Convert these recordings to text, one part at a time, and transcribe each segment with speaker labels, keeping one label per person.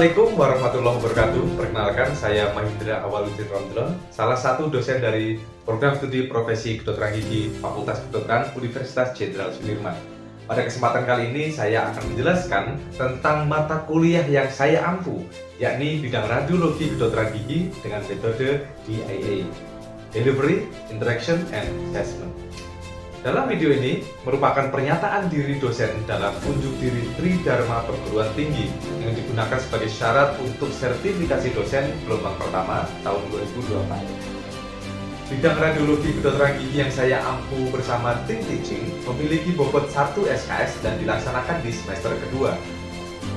Speaker 1: Assalamualaikum warahmatullahi wabarakatuh. Perkenalkan, saya Mahindra Awaludin Romdron, salah satu dosen dari program studi profesi kedokteran gigi Fakultas Kedokteran Universitas Jenderal Sudirman. Pada kesempatan kali ini, saya akan menjelaskan tentang mata kuliah yang saya ampu, yakni bidang radiologi kedokteran gigi dengan metode DIA, Delivery, Interaction, and Assessment. Dalam video ini merupakan pernyataan diri dosen dalam unjuk diri Tridharma Perguruan Tinggi yang digunakan sebagai syarat untuk sertifikasi dosen gelombang pertama tahun 2024. Bidang radiologi kedokteran gigi yang saya ampu bersama tim teaching memiliki bobot 1 SKS dan dilaksanakan di semester kedua.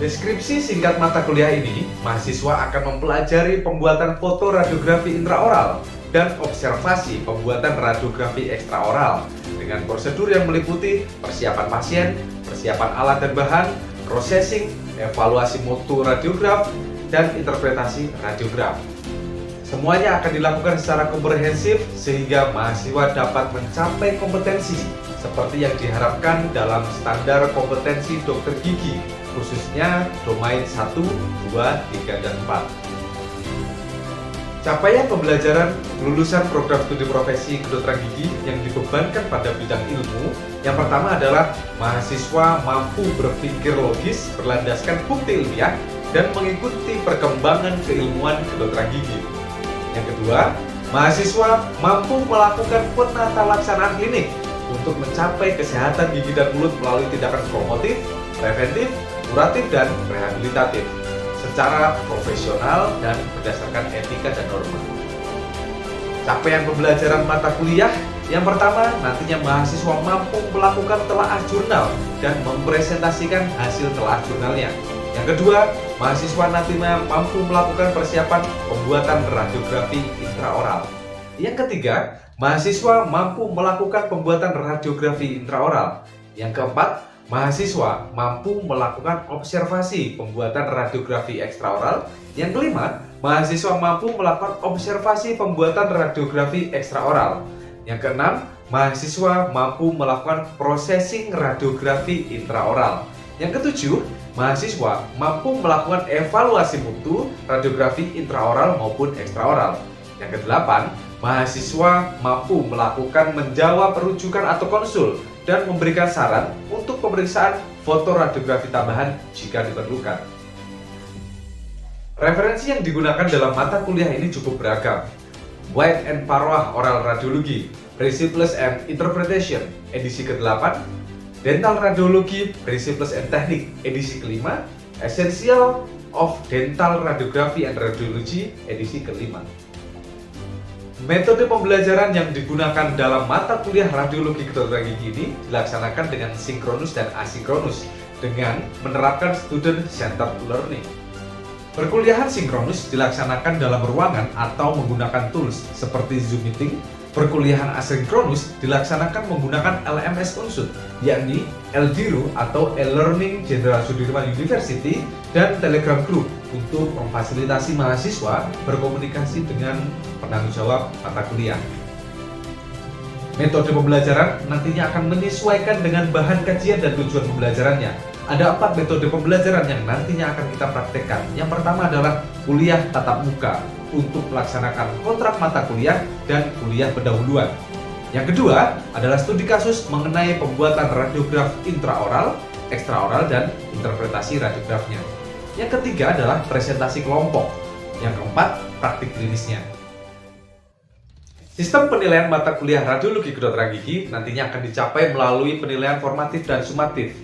Speaker 1: Deskripsi singkat mata kuliah ini, mahasiswa akan mempelajari pembuatan foto radiografi intraoral dan observasi pembuatan radiografi ekstraoral dengan prosedur yang meliputi persiapan pasien, persiapan alat dan bahan, processing, evaluasi mutu radiograf, dan interpretasi radiograf. Semuanya akan dilakukan secara komprehensif sehingga mahasiswa dapat mencapai kompetensi seperti yang diharapkan dalam standar kompetensi dokter gigi, khususnya domain 1, 2, 3, dan 4. Capaian pembelajaran lulusan program studi profesi kedokteran gigi yang dibebankan pada bidang ilmu, yang pertama adalah mahasiswa mampu berpikir logis berlandaskan bukti ilmiah dan mengikuti perkembangan keilmuan kedokteran gigi. Yang kedua, mahasiswa mampu melakukan penata laksanaan klinik untuk mencapai kesehatan gigi dan mulut melalui tindakan promotif, preventif, kuratif, dan rehabilitatif secara profesional dan berdasarkan etika dan norma. Capaian pembelajaran mata kuliah yang pertama, nantinya mahasiswa mampu melakukan telaah jurnal dan mempresentasikan hasil telaah jurnalnya. Yang kedua, mahasiswa nantinya mampu melakukan persiapan pembuatan radiografi intraoral. Yang ketiga, mahasiswa mampu melakukan pembuatan radiografi intraoral. Yang keempat, mahasiswa mampu melakukan observasi pembuatan radiografi ekstraoral. Yang kelima, mahasiswa mampu melakukan observasi pembuatan radiografi ekstraoral. Yang keenam, mahasiswa mampu melakukan processing radiografi intraoral. Yang ketujuh, mahasiswa mampu melakukan evaluasi mutu radiografi intraoral maupun ekstraoral. Yang kedelapan, mahasiswa mampu melakukan menjawab rujukan atau konsul dan memberikan saran untuk pemeriksaan foto radiografi tambahan jika diperlukan. Referensi yang digunakan dalam mata kuliah ini cukup beragam. White and Parwah Oral Radiology, Principles and Interpretation, edisi ke-8, Dental Radiology, Principles and Technique, edisi ke-5, Essential of Dental Radiography and Radiology, edisi ke-5. Metode pembelajaran yang digunakan dalam mata kuliah radiologi kedokteran gigi ini dilaksanakan dengan sinkronus dan asinkronus dengan menerapkan student-centered learning. Perkuliahan sinkronus dilaksanakan dalam ruangan atau menggunakan tools seperti Zoom Meeting. Perkuliahan asinkronus dilaksanakan menggunakan LMS Unsud, yakni LDRU atau E-Learning Jenderal Sudirman University dan Telegram Group untuk memfasilitasi mahasiswa berkomunikasi dengan penanggung jawab mata kuliah. Metode pembelajaran nantinya akan menyesuaikan dengan bahan kajian dan tujuan pembelajarannya. Ada 4 metode pembelajaran yang nantinya akan kita praktekkan. Yang pertama adalah kuliah tatap muka untuk melaksanakan kontrak mata kuliah dan kuliah pendahuluan. Yang kedua adalah studi kasus mengenai pembuatan radiograf intraoral, ekstraoral, dan interpretasi radiografnya. Yang ketiga adalah presentasi kelompok. Yang keempat, praktik klinisnya. Sistem penilaian mata kuliah radiologi kedokteran gigi nantinya akan dicapai melalui penilaian formatif dan sumatif.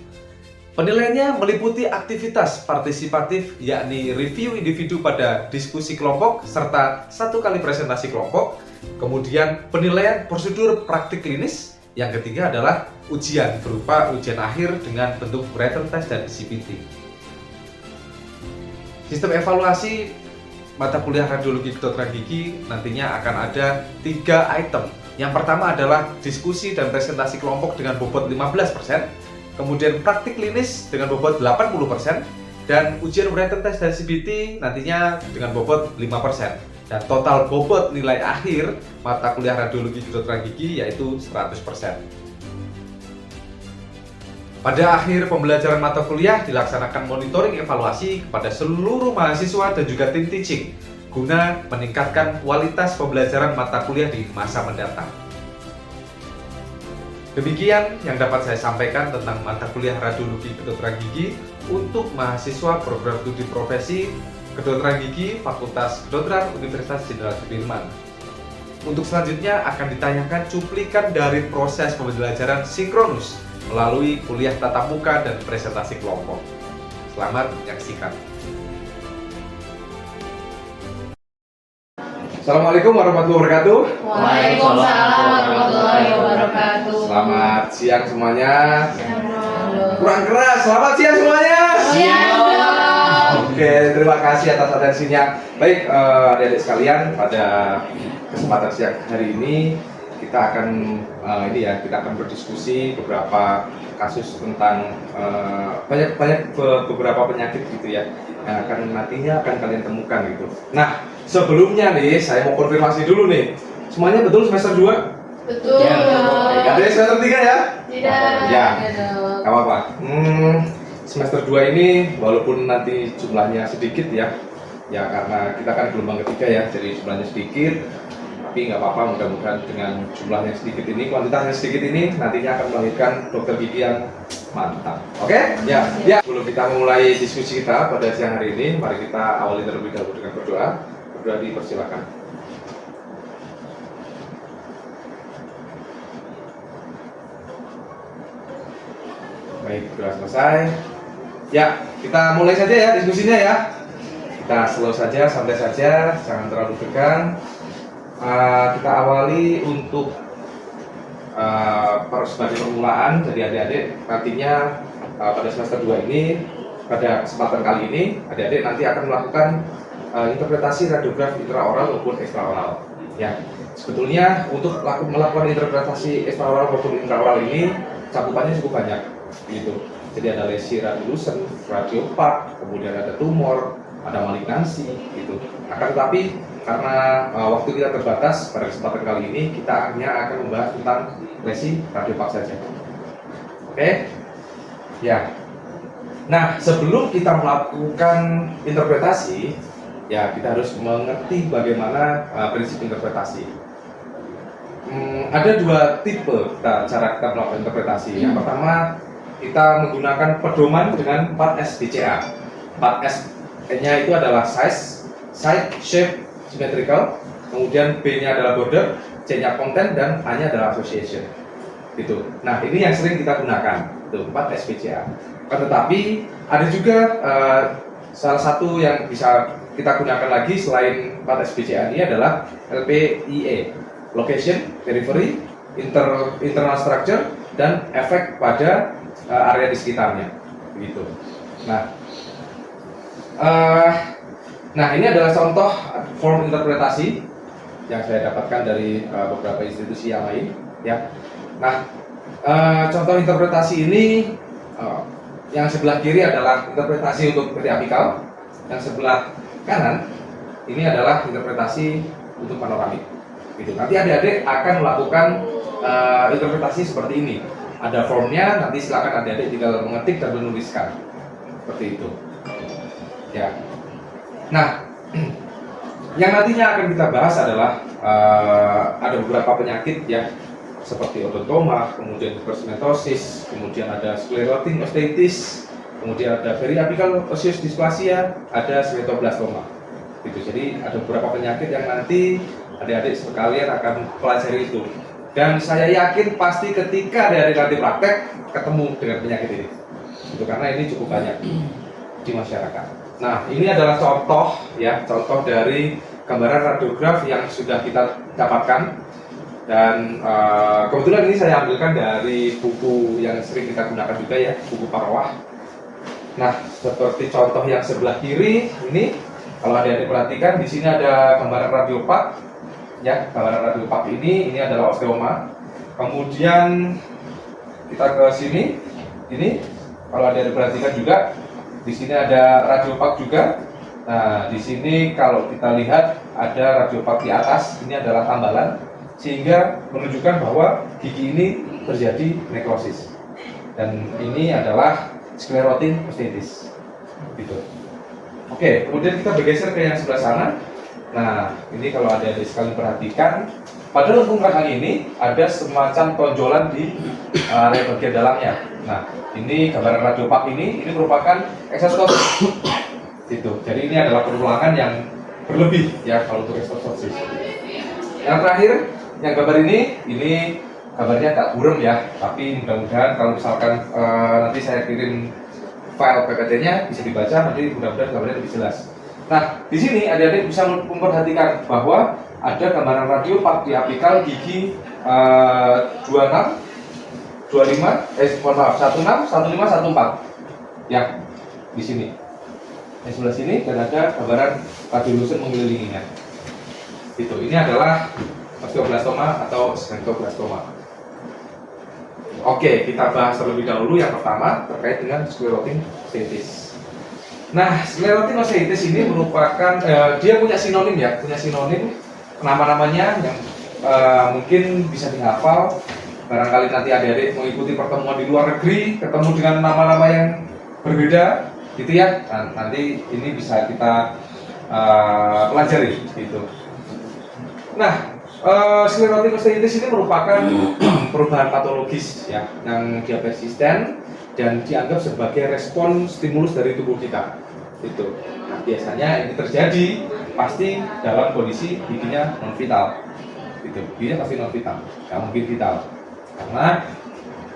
Speaker 1: Penilaiannya meliputi aktivitas partisipatif, yakni review individu pada diskusi kelompok serta 1 kali presentasi kelompok. Kemudian penilaian prosedur praktik klinis. Yang ketiga adalah ujian berupa ujian akhir dengan bentuk written test dan CPT. Sistem evaluasi mata kuliah radiologi kedokteran gigi nantinya akan ada 3 item. Yang pertama adalah diskusi dan presentasi kelompok dengan bobot 15%. Kemudian praktik klinis dengan bobot 80% dan ujian written test dan CBT nantinya dengan bobot 5%. Dan total bobot nilai akhir mata kuliah radiologi kedokteran gigi yaitu 100%. Pada akhir pembelajaran mata kuliah dilaksanakan monitoring evaluasi kepada seluruh mahasiswa dan juga tim teaching guna meningkatkan kualitas pembelajaran mata kuliah di masa mendatang. Demikian yang dapat saya sampaikan tentang mata kuliah radiologi kedokteran gigi untuk mahasiswa program studi profesi kedokteran gigi Fakultas Kedokteran Universitas Jenderal Sudirman. Untuk selanjutnya akan ditanyakan cuplikan dari proses pembelajaran sinkronus melalui kuliah tatap muka dan presentasi kelompok. Selamat menyaksikan. Assalamualaikum warahmatullahi wabarakatuh.
Speaker 2: Waalaikumsalam warahmatullahi wabarakatuh.
Speaker 1: Selamat siang semuanya. Kurang keras. Selamat siang semuanya.
Speaker 2: Siang.
Speaker 1: Oke, terima kasih atas atensinya. Baik, adik-adik sekalian, pada kesempatan siang hari ini kita akan kita akan berdiskusi beberapa kasus tentang beberapa penyakit gitu ya yang nantinya akan kalian temukan gitu. Nah, sebelumnya nih saya mau konfirmasi dulu nih. Semuanya betul semester 2?
Speaker 2: Betul.
Speaker 1: Ya, ada yang semester 3 ya?
Speaker 2: Tidak.
Speaker 1: Ya. Enggak apa-apa. Semester 2 ini walaupun nanti jumlahnya sedikit ya karena kita kan gelombang ketiga ya, jadi jumlahnya sedikit. Tapi nggak apa-apa, mudah-mudahan dengan jumlah yang sedikit ini, kuantitas yang sedikit ini nantinya akan melahirkan dokter gigi yang mantap. Oke? Ya. Sebelum kita memulai diskusi kita pada siang hari ini, mari kita awali terlebih dahulu dengan berdoa. Berdoa dipersilakan. Baik, berdoa selesai. Ya, kita mulai saja ya diskusinya ya. Kita slow saja, santai saja, jangan terlalu tegang. Kita awali untuk sebagai permulaan. Jadi adik-adik nantinya pada semester 2 ini, pada kesempatan kali ini adik-adik nanti akan melakukan interpretasi radiograf intraoral maupun ekstraoral ya. Sebetulnya untuk melakukan interpretasi ekstraoral maupun intraoral ini cakupannya cukup banyak gitu. Jadi ada lesi radiolucent, radiopak, kemudian ada tumor, ada malignansi gitu. Akan tetapi karena waktu kita terbatas, pada kesempatan kali ini kita hanya akan membahas tentang lesi radiopak saja. Oke? Ya. Nah, sebelum kita melakukan interpretasi, ya kita harus mengerti bagaimana prinsip interpretasi. Ada dua tipe cara kita melakukan interpretasi. Yang pertama, kita menggunakan pedoman dengan 4S BCA. 4S-nya itu adalah size, shape, symmetrical, kemudian B-nya adalah border, C-nya content, dan A-nya adalah association. Gitu. Nah, ini yang sering kita gunakan, itu 4 SPCA. Tetapi ada juga salah satu yang bisa kita gunakan lagi selain 4 SPCA ini adalah LPIE, location, periphery, internal structure, dan efek pada area di sekitarnya. Begitu. Nah, ini adalah contoh form interpretasi yang saya dapatkan dari beberapa institusi yang lain, ya. Nah, contoh interpretasi ini yang sebelah kiri adalah interpretasi untuk periapikal, yang sebelah kanan ini adalah interpretasi untuk panoramik. Gitu. Nanti adik-adik akan melakukan interpretasi seperti ini. Ada formnya, nanti silakan adik-adik tinggal mengetik dan menuliskan seperti itu. Ya. Nah, yang nantinya akan kita bahas adalah ada beberapa penyakit ya, seperti odontoma, kemudian hipersmatosis, kemudian ada sclerotic osteitis, kemudian ada periapical osseous dysplasia, ada smetoblastoma. Gitu. Jadi ada beberapa penyakit yang nanti adik-adik sekalian akan pelajari itu. Dan saya yakin pasti ketika adik-adik nanti praktek ketemu dengan penyakit ini. Itu karena ini cukup banyak di masyarakat. Nah, ini adalah contoh dari gambaran radiograf yang sudah kita dapatkan, dan kebetulan ini saya ambilkan dari buku yang sering kita gunakan juga ya, buku Parwah. Nah, seperti contoh yang sebelah kiri ini, kalau adik-adik perhatikan di sini ada gambaran radiopak, ya, gambaran radiopak ini adalah osteoma. Kemudian kita ke sini, ini kalau adik-adik perhatikan juga. Di sini ada radiopak juga. Nah, di sini kalau kita lihat ada radiopak di atas, ini adalah tambalan, sehingga menunjukkan bahwa gigi ini terjadi nekrosis. Dan ini adalah sclerotic mastitis. Gitu. Oke, kemudian kita bergeser ke yang sebelah sana. Nah, ini kalau ada sekalian perhatikan, pada lengkung rahang ini ada semacam tonjolan di area bagian dalamnya. Nah, ini gambaran radiopak ini merupakan eksostosis. Itu. Jadi ini adalah perulangan yang berlebih ya kalau untuk eksostosis. Yang terakhir, yang gambar ini gambarnya agak buram ya, tapi mudah-mudahan kalau misalkan nanti saya kirim file PPT-nya bisa dibaca, nanti mudah-mudahan gambarnya lebih jelas. Nah, di sini adik-adik bisa memperhatikan bahwa ada gambaran radiopak di apikal gigi 26, 25, 16, 15, 14. Ya, di sini. Yang sebelah sini dan ada gambaran radiolucent mengelilinginya. Itu. Ini adalah osteoblastoma atau sphenoblastoma. Oke, kita bahas terlebih dahulu yang pertama terkait dengan sclerotic mastitis. Nah, sclerotic mastitis ini merupakan dia punya sinonim ya, nama-namanya yang mungkin bisa dihafal. Barangkali nanti adik-adik mengikuti pertemuan di luar negeri, ketemu dengan nama-nama yang berbeda, gitu ya. Nah, nanti ini bisa kita pelajari, gitu. Nah, sclerotic mastitis ini merupakan perubahan patologis ya, yang dia persisten dan dianggap sebagai respon stimulus dari tubuh kita. Itu. Nah, biasanya ini terjadi pasti dalam kondisi giginya non vital. Itu. Giginya pasti non vital, nggak mungkin vital. Karena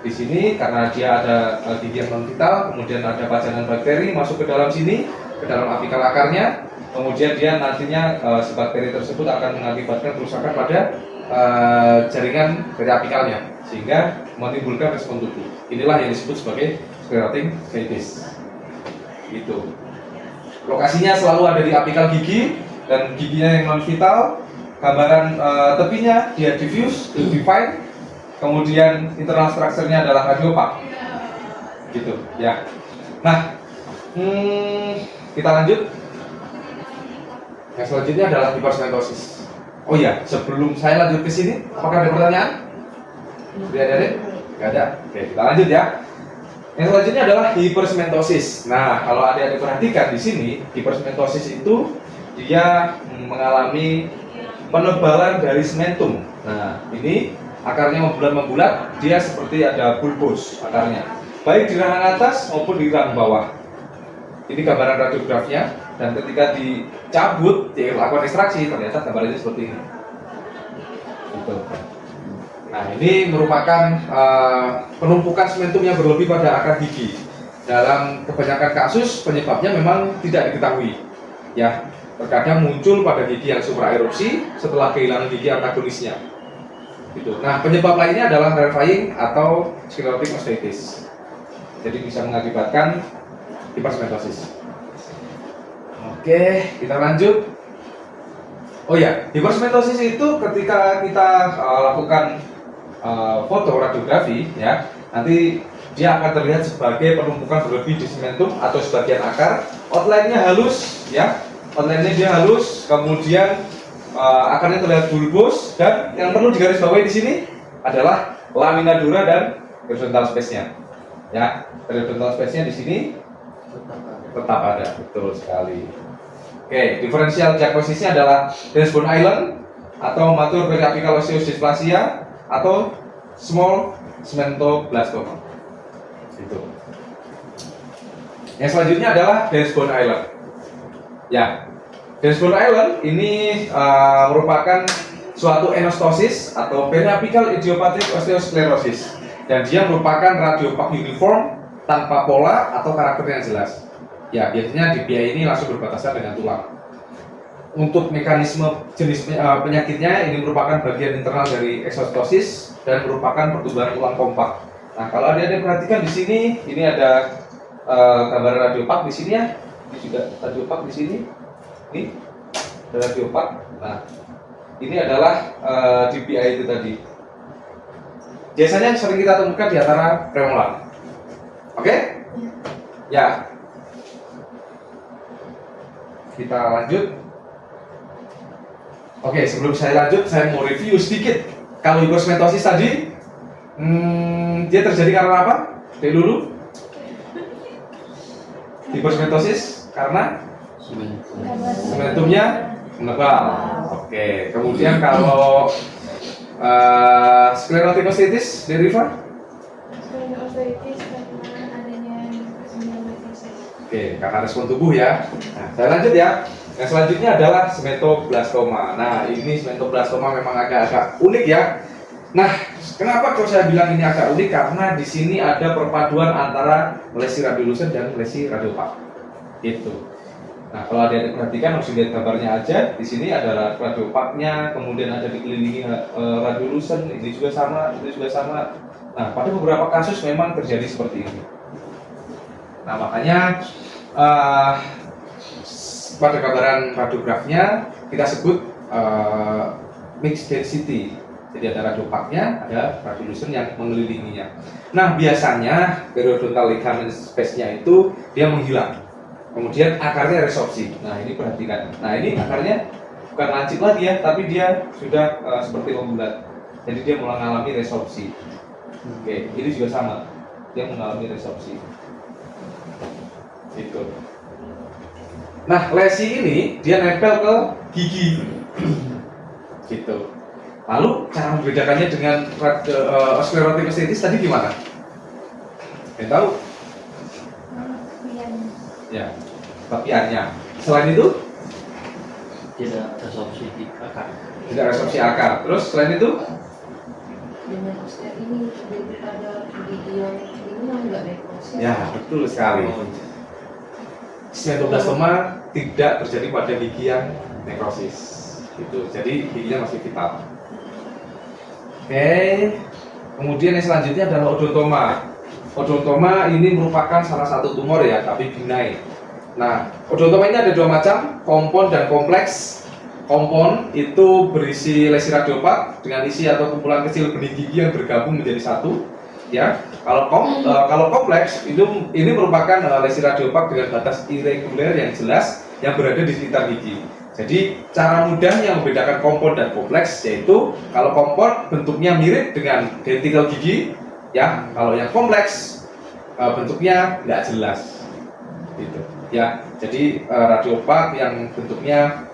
Speaker 1: di sini karena dia ada gigi yang non vital, kemudian ada pajanan bakteri masuk ke dalam sini, ke dalam apikal akarnya, kemudian dia nantinya si bakteri tersebut akan mengakibatkan kerusakan pada jaringan dari apikalnya sehingga menimbulkan respon tubuh. Inilah yang disebut sebagai sclerotic mastitis. Itu. Lokasinya selalu ada di apikal gigi dan giginya yang non vital. Gambaran tepinya dia diffuse, defined. Kemudian internal strukturnya adalah radiopak. Gitu, ya. Nah, kita lanjut. Yang selanjutnya adalah hipersmentosis. Oh iya, sebelum saya lanjut ke sini, apakah ada pertanyaan? Sudah ada? Tidak ada. Oke, kita lanjut ya. Yang selanjutnya adalah hipersmentosis. Nah, kalau adik-adik perhatikan di sini, hipersmentosis itu dia mengalami penebalan dari sementum. Nah, ini akarnya membulat-membulat, dia seperti ada bulbous akarnya, baik di rahang atas maupun di rahang bawah. Ini gambaran radiografnya, dan ketika dicabut, dilakukan ekstraksi, ternyata gambarnya seperti ini. Gitu. Nah, ini merupakan penumpukan sementum yang berlebih pada akar gigi. Dalam kebanyakan kasus, penyebabnya memang tidak diketahui. Ya, terkadang muncul pada gigi yang supraerupsi setelah kehilangan gigi antagonisnya. Gitu. Nah, penyebab lainnya adalah rarefying atau sclerotic mastitis. Jadi bisa mengakibatkan hipersmentosis. Oke, kita lanjut. Oh ya, hipersmentosis itu ketika kita lakukan foto radiografi, ya, nanti dia akan terlihat sebagai penumpukan berlebih di sementum atau sebagian akar. Outline-nya halus, ya, outline-nya dia halus. Kemudian akarnya terlihat bulbous, dan yang perlu digarisbawahi di sini adalah lamina dura dan horizontal space-nya. Ya, horizontal space-nya di sini tetap ada, betul sekali. Oke, diferensial diagnosisnya adalah Dense Bone Island atau mature periapical osseous dysplasia atau small sphenoblastoma. Itu. Yang selanjutnya adalah Dense Bone Island. Ya, Dense Bone Island ini merupakan suatu enostosis atau periapical idiopathic osteosclerosis, dan dia merupakan radiopak uniform tanpa pola atau karakter yang jelas. Ya, biasanya di BI ini langsung berbatasan dengan tulang. Untuk mekanisme jenis penyakitnya, ini merupakan bagian internal dari eksostosis dan merupakan pertumbuhan tulang kompak. Nah, kalau ada yang perhatikan di sini, ini ada gambar radiopak di sini ya. Ini juga radiopak di sini. Ini ada radiopak. Nah, ini adalah di BI itu tadi. Biasanya yang sering kita temukan di antara premolar. Oke? Ya. Kita lanjut. Oke, sebelum saya lanjut, saya mau review sedikit. Kalau hipersmentosis tadi, dia terjadi karena apa? D dulu. Hipersemetosis karena sementumnya menebal. Oke, kemudian kalau sklerotic mastitis, Deriva?
Speaker 2: Spondyloartritis karena adanya spondyloartritis.
Speaker 1: Oke, karena respon tubuh ya. Nah, saya lanjut ya. Yang selanjutnya adalah semetoblastoma. Nah, ini semetoblastoma memang agak-agak unik ya. Nah, kenapa kalau saya bilang ini agak unik? Karena di sini ada perpaduan antara lesi radiolucent dan lesi radiopak. Gitu. Nah, kalau ada yang perhatikan harus lihat gambarnya aja. Di sini ada radiopaknya, kemudian ada dikelilingi radiolucent. Ini juga sama, ini juga sama. Nah, pada beberapa kasus memang terjadi seperti ini. Nah, makanya pada gambaran radiografnya kita sebut mixed density. Jadi ada radiopaknya, ada radiolucent yang mengelilinginya. Nah, biasanya periodontal ligament space-nya itu dia menghilang. Kemudian akarnya resorpsi. Nah, ini perhatikan. Nah, ini akarnya bukan lancip lagi ya, tapi dia sudah seperti membulat. Jadi dia mengalami resorpsi. Oke, ini juga sama. Dia mengalami resorpsi. Gitu. Nah, lesi ini dia nempel ke gigi. Gitu. Lalu cara membedakannya dengan sklerotic mastitis tadi gimana? Yang tahu? Ya, tapiannya. Selain itu?
Speaker 3: Tidak resorpsi di akar.
Speaker 1: Tidak resorpsi akar. Terus selain itu?
Speaker 2: Dengan osteoartritis ini jadi pada gigi yang ini yang enggak nekrosis.
Speaker 1: Ya, betul sekali. Semetoblastoma tidak terjadi pada gigi yang nekrosis. Gitu. Jadi giginya masih vital. Oke. Kemudian yang selanjutnya adalah odontoma. Odontoma ini merupakan salah satu tumor ya, tapi benign. Nah, odontoma ini ada dua macam, kompon dan kompleks. Kompon itu berisi lesi radiopak dengan isi atau kumpulan kecil benih gigi yang bergabung menjadi satu. Ya, kalau kompleks ini merupakan lesi radiopak dengan batas irreguler yang jelas yang berada di sekitar gigi. Jadi cara mudahnya membedakan kompon dan kompleks yaitu kalau kompon bentuknya mirip dengan dentikel gigi, ya. Kalau yang kompleks bentuknya nggak jelas, gitu. Ya, jadi radiopak yang bentuknya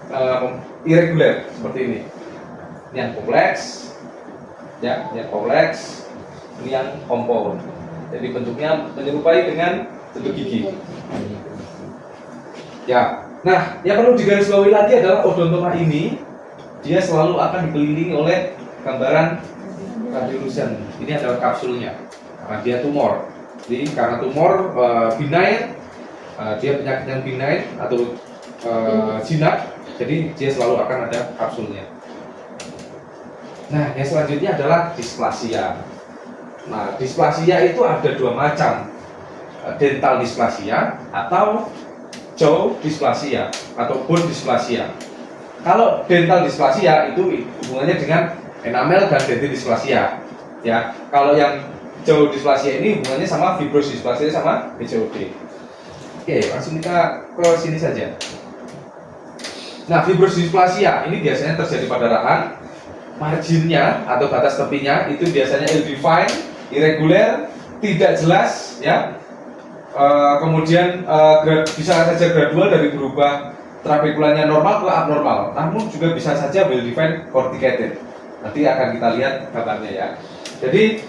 Speaker 1: irreguler seperti ini. Ini yang kompleks, ya, yang kompleks. Ini yang kompon. Jadi bentuknya menyerupai dengan bentuk gigi. Ya. Nah, yang perlu digarisbawahi lagi adalah odontoma ini dia selalu akan dikelilingi oleh gambaran radiolucent. Ini adalah kapsulnya karena dia tumor. Jadi karena tumor benign, dia penyakit yang benign atau jinak, jadi dia selalu akan ada kapsulnya. Nah, yang selanjutnya adalah displasia. Nah, displasia itu ada dua macam, dental displasia atau jaw displasia atau bone displasia. Kalau dental displasia itu hubungannya dengan enamel dan dentin displasia. Ya, kalau yang jaw displasia ini hubungannya sama fibrosis displasia sama BCOD. Oke, langsung kita ke sini saja. Nah, fibrosis displasia ini biasanya terjadi pada rahang. Marginnya atau batas tepinya itu biasanya ill-defined, irregular, tidak jelas, ya. Kemudian bisa saja gradual dari berubah trabekulanya normal ke abnormal, namun juga bisa saja well defined corticated. Nanti akan kita lihat gambarnya ya. Jadi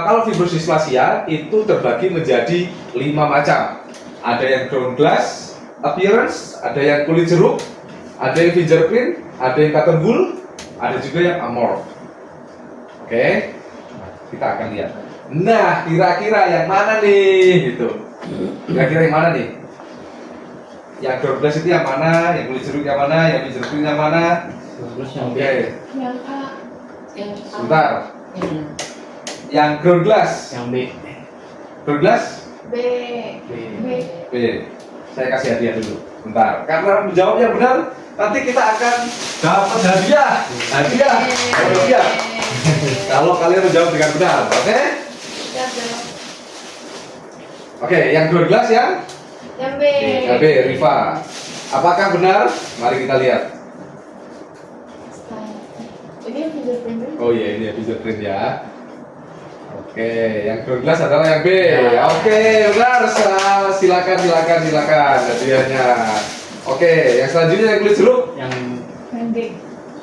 Speaker 1: kalau fibrosis displasia itu terbagi menjadi 5 macam. Ada yang ground glass appearance, ada yang kulit jeruk, ada yang fingerprint, ada yang cotton wool, ada juga yang amorph. Oke, kita akan lihat. Nah, kira-kira yang mana nih? Gitu. Kira-kira yang mana nih? Yang ground glass itu yang mana? Yang kulit jeruk yang mana? Yang fingerprint yang mana?
Speaker 3: Terus yang B.
Speaker 1: Oke,
Speaker 2: Yang A, yang A.
Speaker 1: sebentar. Yang ground glass.
Speaker 3: Yang B.
Speaker 1: Ground glass?
Speaker 2: B.
Speaker 3: B.
Speaker 2: B.
Speaker 1: B. Saya kasih hadiah dulu. Bentar. Karena menjawab yang benar, nanti kita akan dapat hadiah. Hadiah. Kalau kalian menjawab dengan benar, oke?
Speaker 2: Siap dong.
Speaker 1: Oke, yang ground glass ya?
Speaker 2: Yang B.
Speaker 1: Yang B, Riva. Apakah benar? Mari kita lihat.
Speaker 2: Ini yang fingerprint.
Speaker 1: Oh iya, ini ya fingerprint ya. Oke, yang ground glass adalah yang B.
Speaker 3: Ya.
Speaker 1: Oke, benar. Silakan hadiahnya. Oke, yang selanjutnya yang kulit jeruk.
Speaker 3: Yang
Speaker 2: Pendek.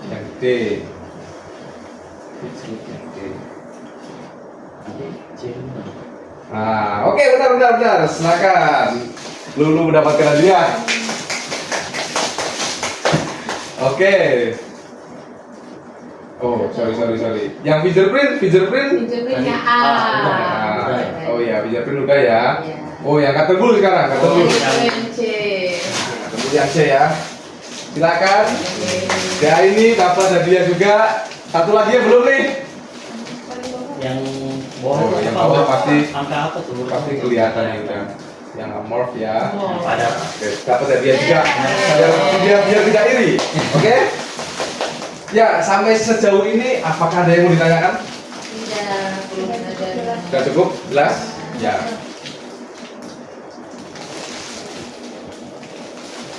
Speaker 1: Yang D. Yang D.
Speaker 3: nanti kecil.
Speaker 1: Nah, oke, benar. Silakan. Lulu mendapatkan hadiah. Oke. Oh, sorry. Yang fingerprint.
Speaker 2: Pinjamnya A.
Speaker 1: Nah, oh ya, fingerprint udah ya.
Speaker 2: Iya.
Speaker 1: Oh ya, kata dulu sekarang, kata dulu.
Speaker 2: Yang C.
Speaker 1: Kata dulu yang C ya. Silakan. Ya ini dapat hadiah juga. Satu lagi yang belum nih.
Speaker 3: Yang bawah
Speaker 1: Oh, yang
Speaker 3: apa,
Speaker 1: bawah
Speaker 3: Bang?
Speaker 1: pasti-
Speaker 3: angka apa tuh?
Speaker 1: Pasti kelihatan ya udah. Yang amorph ya.
Speaker 2: Oh.
Speaker 3: Ada
Speaker 1: Oke, dapat hadiah juga. Biar tidak iri. Oke? Ya, sampai sejauh ini apakah ada yang mau ditanyakan?
Speaker 2: Tidak, belum ada.
Speaker 1: Sudah cukup? Jelas? Ya.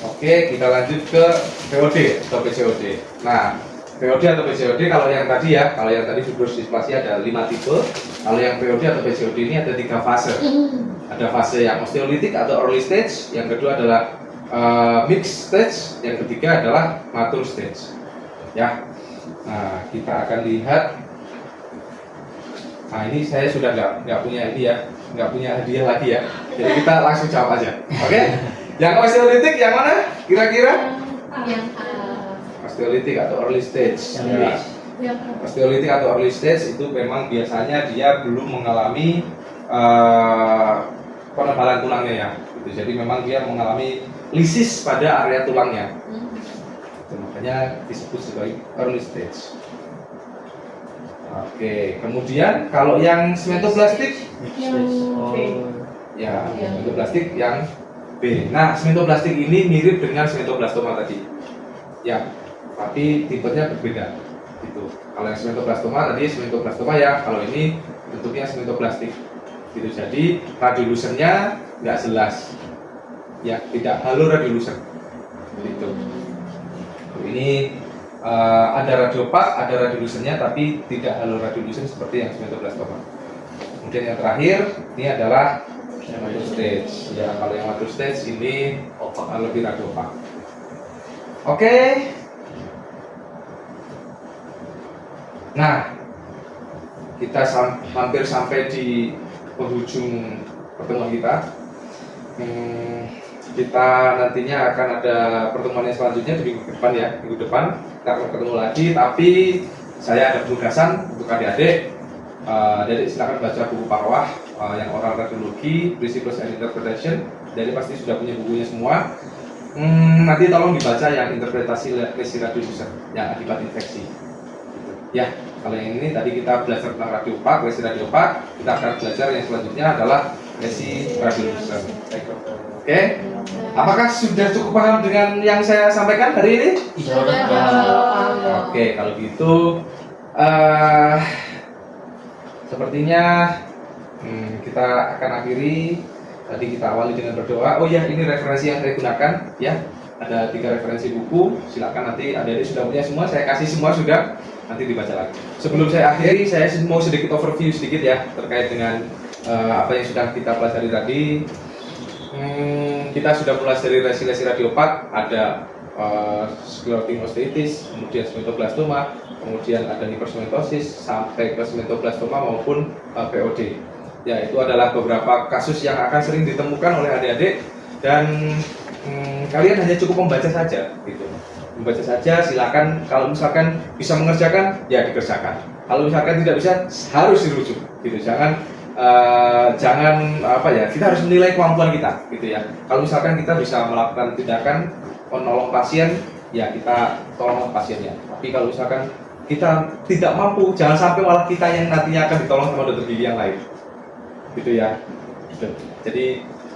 Speaker 1: Oke, kita lanjut ke POD atau PCOD. Nah, POD atau PCOD kalau yang tadi ya, kalau yang tadi fibrosdisplasia ada 5 tipe. Kalau yang POD atau PCOD ini ada 3 fase. Ada fase yang osteolitik atau early stage, yang kedua adalah mixed stage, yang ketiga adalah mature stage. Ya, nah kita akan lihat. Nah ini saya sudah nggak punya ini ya, nggak punya hadiah lagi ya. Jadi kita langsung jawab aja. Oke? Yang osteolitik yang mana? Kira-kira?
Speaker 2: Yang A.
Speaker 1: Osteolitik atau early stage.
Speaker 3: Yang
Speaker 1: Ya.
Speaker 2: Yang A.
Speaker 1: Osteolitik atau early stage itu memang biasanya dia belum mengalami penebalan tulangnya ya. Gitu. Jadi memang dia mengalami lisis pada area tulangnya. Itu makanya disebut sebagai early stage. Oke, kemudian kalau yang sementoplastik,
Speaker 3: Oh,
Speaker 1: ya sementoplastik yang B. Nah, sementoplastik ini mirip dengan sementoblastoma tadi. Ya, tapi tipenya berbeda. Gitu. Kalau yang sementoblastoma tadi sementoblastoma ya, kalau ini bentuknya sementoplastik. Gitu. Jadi radiolusennya nggak jelas. Ya, tidak halo radiolusen. Gitu. Ini ada radiopak, ada radiolusennya, tapi tidak halo radiolusen seperti yang sementoblastoma. Kemudian yang terakhir ini adalah mature stage. Ya, kalau yang mature stage ini lebih radiopak. Oke. Nah, kita hampir sampai di penghujung pertemuan kita. Kita nantinya akan ada pertemuan yang selanjutnya di minggu depan ya, minggu depan kita akan ketemu lagi. Tapi saya ada penugasan untuk adik-adik. Adik silakan baca buku Parwah yang oral radiologi, Principles and Interpretation. Jadi pasti sudah punya bukunya semua. Nanti tolong dibaca yang interpretasi lesi radiolusen yang akibat infeksi. Ya, kalau yang ini tadi kita belajar tentang radiopak, lesi radiopak. Kita akan belajar yang selanjutnya adalah lesi radiolusen. Oke, apakah sudah cukup paham dengan yang saya sampaikan hari ini? Oke, kalau gitu sepertinya kita akan akhiri. Tadi kita awali dengan berdoa. Oh ya, ini referensi yang saya gunakan ya. Ada 3 referensi buku. Silakan nanti adik-adik sudah punya semua. Saya kasih semua sudah. Nanti dibaca lagi. Sebelum saya akhiri, saya mau sedikit overview sedikit ya terkait dengan apa yang sudah kita pelajari tadi. Kita sudah pelajari lesi radiopak, ada sclerotic osteitis, kemudian sementoblastoma, kemudian ada hipersementosis sampai ke sementoblastoma maupun POD. Ya, itu adalah beberapa kasus yang akan sering ditemukan oleh adik-adik dan kalian hanya cukup membaca saja gitu. Membaca saja, silakan kalau misalkan bisa mengerjakan ya dikerjakan. Kalau misalkan tidak bisa harus dirujuk gitu. Jangan apa ya, kita harus menilai kemampuan kita gitu ya. Kalau misalkan kita bisa melakukan tindakan menolong pasien, ya kita tolong pasiennya. Tapi kalau misalkan kita tidak mampu, jangan sampai malah kita yang nantinya akan ditolong sama dokter gigi yang lain, gitu ya. Gitu. Jadi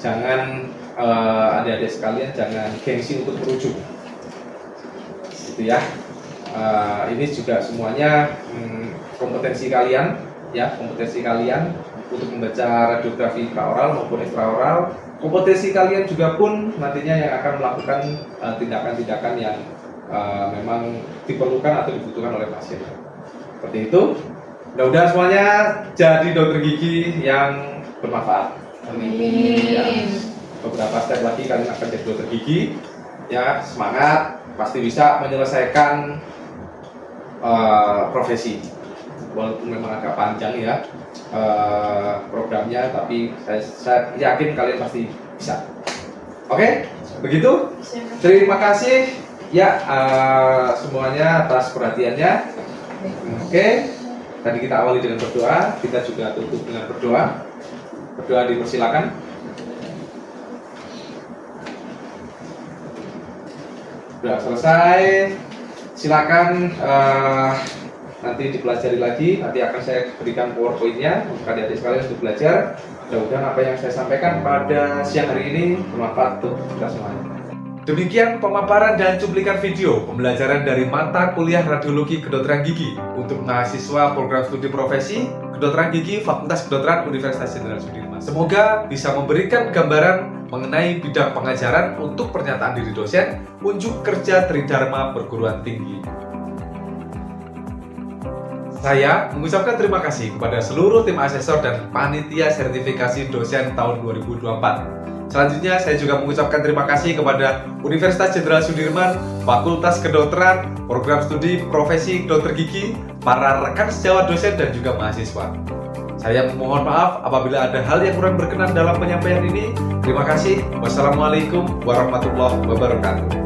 Speaker 1: jangan adik-adik sekalian jangan gengsi untuk merujuk, gitu ya. Ini juga semuanya kompetensi kalian, ya kompetensi kalian untuk membaca radiografi intraoral maupun ekstraoral. Kompetensi kalian juga pun nantinya yang akan melakukan tindakan-tindakan yang memang diperlukan atau dibutuhkan oleh pasien. Seperti itu. Mudah-mudahan semuanya jadi dokter gigi yang bermanfaat. Ya, beberapa step lagi kalian akan jadi dokter gigi. Ya, semangat, pasti bisa menyelesaikan profesi. Walaupun memang agak panjang ya programnya, tapi saya yakin kalian pasti bisa. Oke, begitu. Terima kasih ya semuanya atas perhatiannya. Oke, tadi kita awali dengan berdoa, kita juga tutup dengan berdoa. Berdoa dipersilakan. Sudah selesai, silakan nanti dipelajari lagi. Nanti akan saya berikan PowerPoint-nya untuk adik-adik sekalian untuk belajar. Mudah-mudahan apa yang saya sampaikan pada siang hari ini bermanfaat untuk kita semuanya. Demikian pemaparan dan cuplikan video pembelajaran dari mata kuliah radiologi kedokteran gigi untuk mahasiswa program studi profesi kedokteran gigi Fakultas Kedokteran Universitas Jenderal Sudirman. Semoga bisa memberikan gambaran mengenai bidang pengajaran untuk pernyataan diri dosen unjuk kerja Tridharma Perguruan Tinggi. Saya mengucapkan terima kasih kepada seluruh tim asesor dan panitia sertifikasi dosen tahun 2024. Selanjutnya, saya juga mengucapkan terima kasih kepada Universitas Jenderal Sudirman, Fakultas Kedokteran, Program Studi Profesi Dokter Gigi, para rekan sejawat dosen dan juga mahasiswa. Saya mohon maaf apabila ada hal yang kurang berkenan dalam penyampaian ini. Terima kasih. Wassalamualaikum warahmatullahi wabarakatuh.